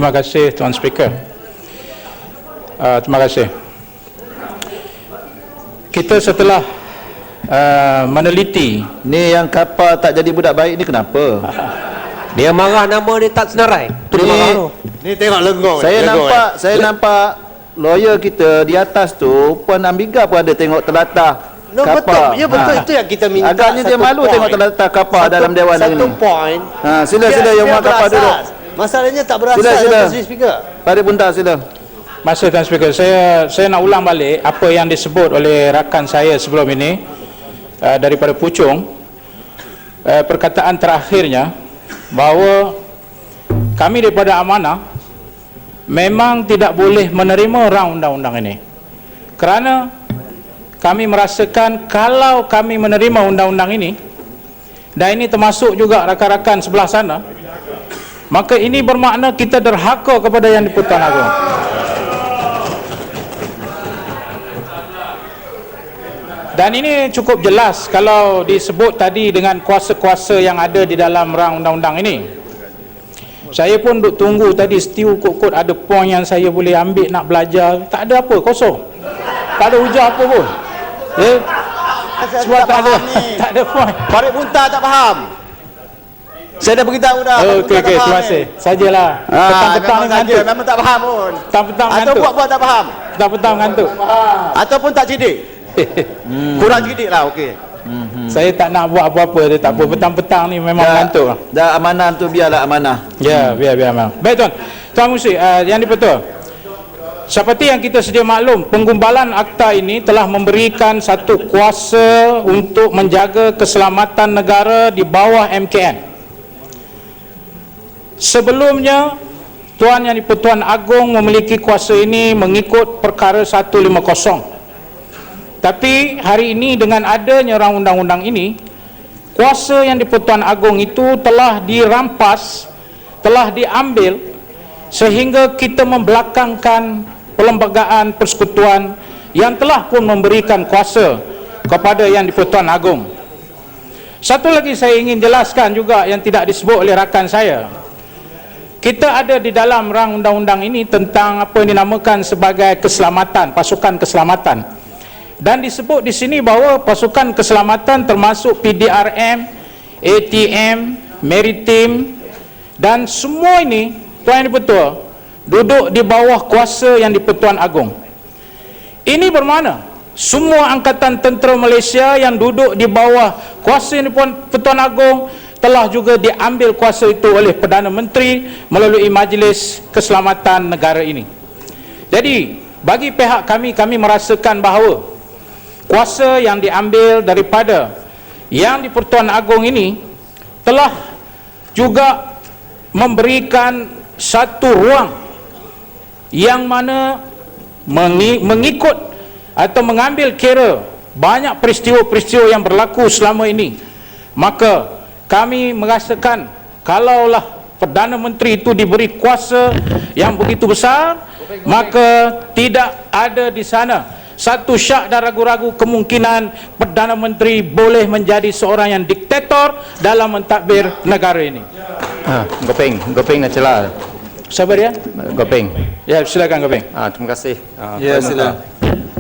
Terima kasih Tuan Speaker. Terima kasih. Kita setelah meneliti Ni yang kapal tak jadi budak baik ni kenapa? Dia marah nama dia tak senarai. Tu dia marah tu. Ni tengok lenggong. Saya nampak lawyer kita di atas tu Puan Ambiga pun ada tengok telatah No, kapal. betul. Ya betul, itu yang kita minta. Agaknya dia malu point. tengok telatah kapal dalam dewan ini. Satu poin. Sila yang muat kapal dulu. Masalahnya tak berasal. Sila. Speaker. Pada Bunta sila. masa Tuan Speaker, saya nak ulang balik apa yang disebut oleh rakan saya sebelum ini daripada Puchong. Perkataan terakhirnya bahawa kami daripada Amanah memang tidak boleh menerima rang undang-undang ini, kerana kami merasakan kalau kami menerima undang-undang ini, dan ini termasuk juga rakan-rakan sebelah sana, maka ini bermakna kita derhaka kepada Yang di-Pertuan Agong. Dan ini cukup jelas kalau disebut tadi dengan kuasa-kuasa yang ada di dalam rang undang-undang ini. Saya pun duk tunggu tadi setiu kot-kot ada poin yang saya boleh ambil nak belajar. Tak ada apa, kosong. Tak ada ujar apa pun. Sebab tak ada poin. Farid Bunta tak faham. Saya dah beritahu dah. Okey, terima kasih. Sajalah. Petang-petang ni ngantuk. Memang tak faham pun. Petang-petang Atau ngantuk. buat-buat tak faham. Petang-petang ngantuk. Ataupun tak cerdik. Kurang cerdik lah, okey. Saya tak nak buat apa-apa, dia tak apa. Petang-petang ni memang ngantuk. Dah amanah tu biarlah amanah. Ya, biar memang. Baik Tuan. Tuan Musri, Yang di-Pertuan, seperti yang kita sedia maklum, penggumbalan akta ini telah memberikan satu kuasa untuk menjaga keselamatan negara di bawah MKN. Sebelumnya, Tuan Yang di-Pertuan Agong memiliki kuasa ini mengikut perkara 150. Tapi hari ini dengan adanya rang undang-undang ini, kuasa Yang di-Pertuan Agong itu telah dirampas, telah diambil, sehingga kita membelakangkan perlembagaan persekutuan yang telah pun memberikan kuasa kepada Yang di-Pertuan Agong. Satu lagi saya ingin jelaskan juga yang tidak disebut oleh rakan saya. Kita ada di dalam rang undang-undang ini tentang apa yang dinamakan sebagai keselamatan, pasukan keselamatan. Dan disebut di sini bahawa pasukan keselamatan termasuk PDRM, ATM, Maritim, dan semua ini, Tuan Yang di-Pertuan, duduk di bawah kuasa Yang di-Pertuan Agong. Ini bermakna semua angkatan tentera Malaysia yang duduk di bawah kuasa Yang di-Pertuan Agong telah juga diambil kuasa itu oleh Perdana Menteri melalui Majlis Keselamatan Negara ini. Jadi, bagi pihak kami merasakan bahawa kuasa yang diambil daripada Yang di-Pertuan Agong ini telah juga memberikan satu ruang yang mana mengikut atau mengambil kira banyak peristiwa-peristiwa yang berlaku selama ini. Maka kami merasakan kalaulah Perdana Menteri itu diberi kuasa yang begitu besar, maka tidak ada di sana satu syak dan ragu-ragu kemungkinan Perdana Menteri boleh menjadi seorang yang diktator dalam mentadbir negara ini. Gopeng nak celah. Siapa dia? Gopeng. Ya, silakan Gopeng. Terima kasih. Ya, sila.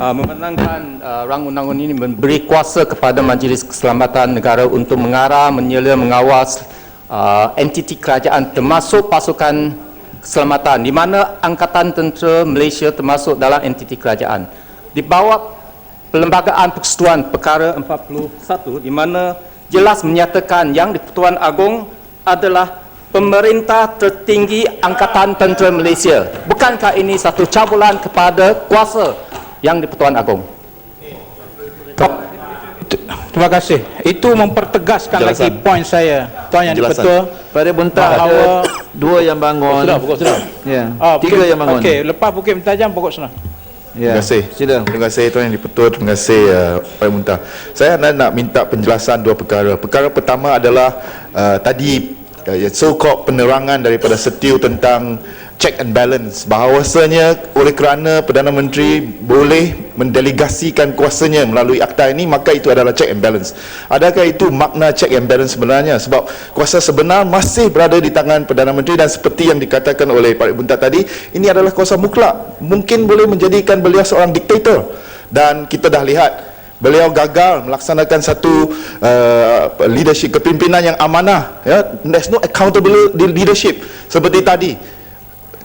Memenangkan rang undang-undang ini memberi kuasa kepada Majlis Keselamatan Negara untuk mengarah, menyela, mengawas entiti kerajaan termasuk pasukan keselamatan, di mana Angkatan Tentera Malaysia termasuk dalam entiti kerajaan. Di bawah Perlembagaan Persekutuan perkara 41, di mana jelas menyatakan Yang di-Pertuan Agong adalah pemerintah tertinggi Angkatan Tentera Malaysia. Bukankah ini satu cabulan kepada kuasa Yang di-Pertuan Agong? Terima kasih. Itu mempertegaskan lagi poin saya, Tuan Yang di-Pertuan. Pada Bunta ada dua yang bangun. Pokok sudah. Ya. Tiga yang bangun. Okey, lepas Bukit Mentajam pokok sudah. Ya. Terima kasih. Sila. Terima kasih Tuan Yang di-Pertuan, terima kasih Pak Muntah. Saya nak minta penjelasan dua perkara. Perkara pertama adalah tadi so-called penerangan daripada setiu tentang check and balance, bahawasanya oleh kerana Perdana Menteri boleh mendelegasikan kuasanya melalui akta ini, maka itu adalah check and balance. Adakah itu makna check and balance sebenarnya? Sebab kuasa sebenar masih berada di tangan Perdana Menteri, dan seperti yang dikatakan oleh Pak Bunta tadi, ini adalah kuasa mutlak, mungkin boleh menjadikan beliau seorang diktator. Dan kita dah lihat beliau gagal melaksanakan satu leadership, kepimpinan yang amanah, ya. There's no accountable leadership. Seperti tadi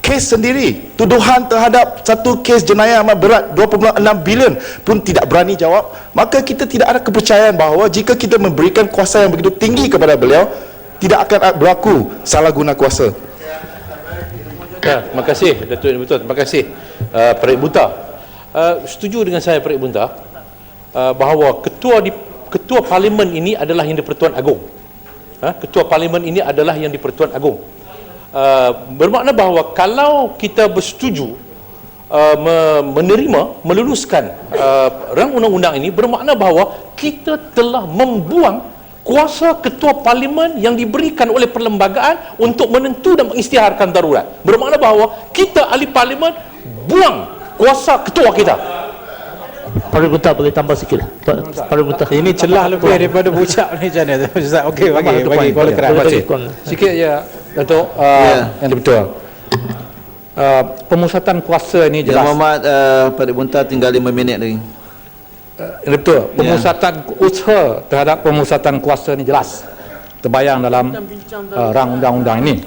kes sendiri, tuduhan terhadap satu kes jenayah amat berat 2.6 bilion pun tidak berani jawab. Maka kita tidak ada kepercayaan bahawa jika kita memberikan kuasa yang begitu tinggi kepada beliau, tidak akan berlaku salah guna kuasa. Ya, terima kasih Datuk Betul. Terima kasih Parit Bunta. Setuju dengan saya Parit Bunta bahawa ketua parlimen ini adalah yang di-Pertuan Agong. Ketua parlimen ini adalah yang di-Pertuan Agong. Bermakna bahawa kalau kita bersetuju meluluskan rang undang-undang ini, bermakna bahawa kita telah membuang kuasa ketua parlimen yang diberikan oleh perlembagaan untuk menentu dan mengisytiharkan darurat. Bermakna bahawa kita ahli parlimen buang kuasa ketua kita. Parit Bunta boleh tambah sikit. Parit Bunta. Ini celah lebih daripada bucak ni macam mana? Ustaz, okey, bagi kuala keras. Terima kasih. Sikit je Datuk, yang betul. Pemusatan kuasa ini Yang jelas. Muhammad, Parit Bunta tinggal 5 minit lagi. Betul. Pemusatan usaha terhadap pemusatan kuasa ini jelas terbayang dalam rang undang-undang ini.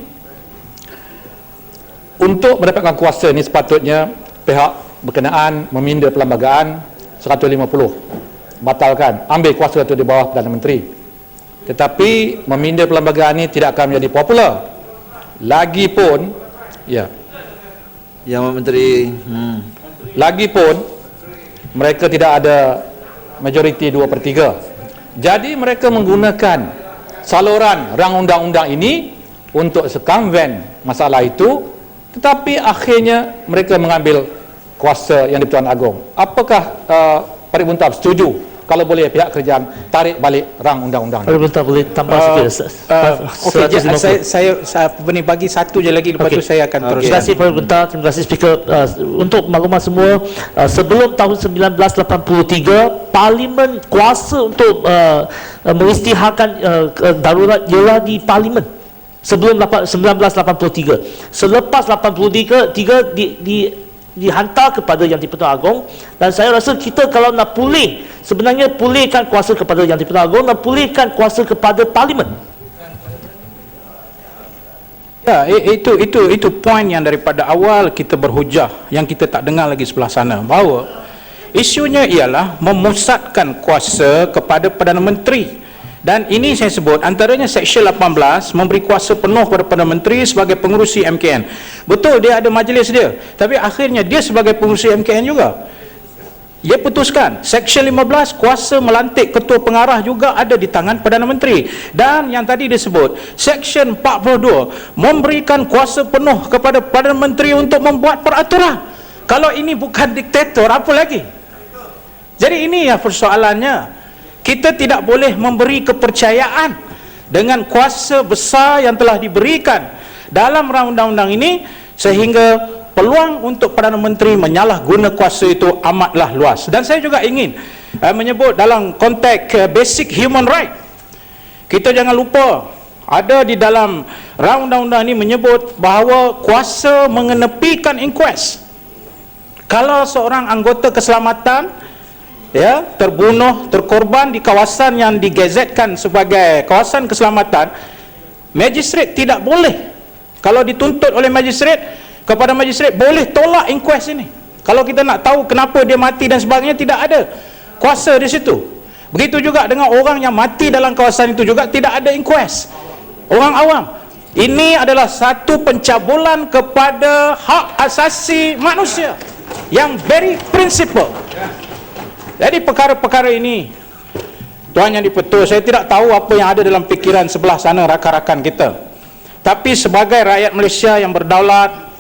Untuk mendapatkan kuasa ini sepatutnya pihak berkenaan meminda perlembagaan 150 batalkan, ambil kuasa itu di bawah Perdana Menteri. Tetapi meminda perlembagaan ini tidak akan menjadi popular. Lagipun ya, Yang Menteri lagipun mereka tidak ada majoriti 2/3. Jadi mereka menggunakan saluran rang undang-undang ini untuk circumvent masalah itu, tetapi akhirnya mereka mengambil kuasa yang di-Pertuan Agong. Apakah Parit Bunta setuju kalau boleh pihak kerajaan tarik balik rang undang-undang? Parit Bunta boleh tambah sikit. Okey, saya bagi satu je lagi, lepas tu saya akan teruskan. Terima kasih Parit Bunta, terima kasih Speaker. Untuk maklumat semua, sebelum tahun 1983, Parlimen kuasa untuk mengisytiharkan darurat ialah di Parlimen. Sebelum 1983. Selepas 83 dihantar kepada Yang di-Pertuan Agong, dan saya rasa kita kalau nak pulih, sebenarnya pulihkan kuasa kepada Yang di-Pertuan Agong dan pulihkan kuasa kepada Parlimen. Ya, itu poin yang daripada awal kita berhujah, yang kita tak dengar lagi sebelah sana, bahawa isunya ialah memusatkan kuasa kepada Perdana Menteri. Dan ini saya sebut, antaranya Seksyen 18 memberi kuasa penuh kepada Perdana Menteri sebagai pengurusi MKN. Betul, dia ada majlis dia, tapi akhirnya dia sebagai pengurusi MKN juga. Dia putuskan Seksyen 15, kuasa melantik ketua pengarah juga ada di tangan Perdana Menteri. Dan yang tadi disebut Seksyen 42 memberikan kuasa penuh kepada Perdana Menteri untuk membuat peraturan. Kalau ini bukan diktator, apa lagi? Jadi ini ya persoalannya. Kita tidak boleh memberi kepercayaan dengan kuasa besar yang telah diberikan dalam rang undang-undang ini, sehingga peluang untuk Perdana Menteri menyalahguna kuasa itu amatlah luas. Dan saya juga ingin menyebut dalam konteks basic human right, kita jangan lupa ada di dalam rang undang-undang ini menyebut bahawa kuasa mengenepikan inquest. Kalau seorang anggota keselamatan terbunuh, terkorban di kawasan yang digazetkan sebagai kawasan keselamatan, magistrate tidak boleh, kalau dituntut oleh magistrate, kepada magistrate boleh tolak inquest ini. Kalau kita nak tahu kenapa dia mati dan sebagainya, tidak ada kuasa di situ. Begitu juga dengan orang yang mati dalam kawasan itu juga tidak ada inquest. Orang awam, ini adalah satu pencabulan kepada hak asasi manusia yang very principle. Jadi perkara-perkara ini, Tuan Yang di-Pertua, saya tidak tahu apa yang ada dalam fikiran sebelah sana rakan-rakan kita. Tapi sebagai rakyat Malaysia yang berdaulat,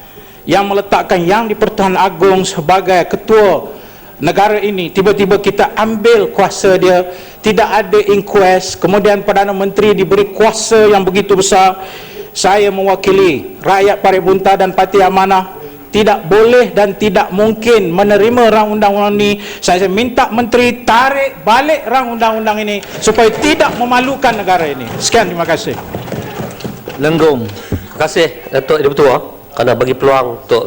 yang meletakkan Yang di-Pertuan Agong sebagai ketua negara ini, tiba-tiba kita ambil kuasa dia, tidak ada inquest, kemudian Perdana Menteri diberi kuasa yang begitu besar. Saya mewakili rakyat Parit Bunta dan Parti Amanah tidak boleh dan tidak mungkin menerima rang undang-undang ini. Saya minta Menteri tarik balik rang undang-undang ini supaya tidak memalukan negara ini. Sekian, terima kasih. Lenggong. Terima kasih Datuk Yang Dipertua kerana bagi peluang untuk